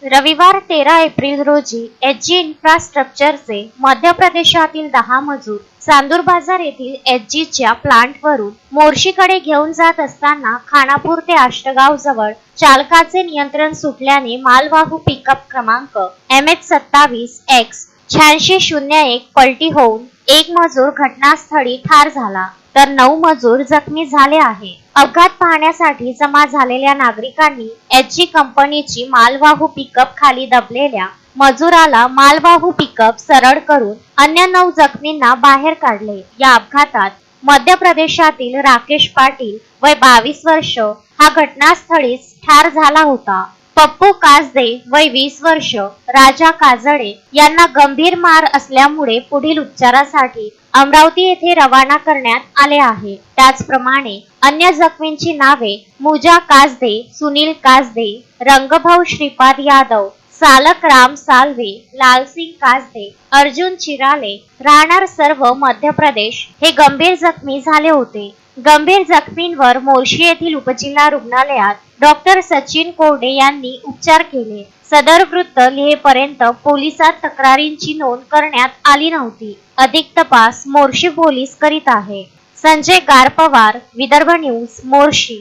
रविवार 13 एप्रिल रोजी एचजी इन्फ्रास्ट्रक्चरचे मध्य प्रदेशातील 10 मजूर चांदूर बाजार येथील एचजीच्या प्लांटवरून मोर्शीकडे घेऊन जात असताना खानापूर ते आष्टगाव जवळ चालकाचे नियंत्रण सुटल्याने मालवाहू पिकअप क्रमांक MH27X 8601 पलटी होऊन एक मजूर घटनास्थळी ठार झाला तर 9 मजूर जखमी झाले आहे. अपघात पाहण्यासाठी जमा झालेल्या नागरिकांनी एचजी कंपनीची मालवाहू पिकअप खाली दबलेल्या मजुराला मालवाहू पिकअप सरळ करून अन्य 9 जखमींना बाहेर काढले. या अपघातात मध्य प्रदेशातील राकेश पाटील वय 22 वर्ष हा घटनास्थळीच ठार झाला होता. पप्पू काजदे वय 20 वर्ष, राजा काजळे यांना गंभीर मार असल्यामुळे पुढील उपचारासाठी अमरावती येथे रवाना करण्यात आले आहे. त्याचप्रमाणे अन्य जखमींची नावे मुजा काजदे, सुनील काजदे, रंगभाऊ श्रीपाद यादव, सालक राम सालवे, लालसिंग काजदे, अर्जुन चिराले राहणार सर्व मध्य प्रदेश हे गंभीर जखमी झाले होते. गंभीर जखमींवर मोर्शी येथील उपजिल्हा रुग्णालयात डॉक्टर सचिन कोरडे यांनी उपचार केले. सदर वृत्त लिहेपर्यंत पोलिसात तक्रारींची नोंद करण्यात आली नव्हती. अधिक तपास मोर्शी पोलीस करीत आहे. संजय गारपवार, विदर्भ न्यूज, मोर्शी.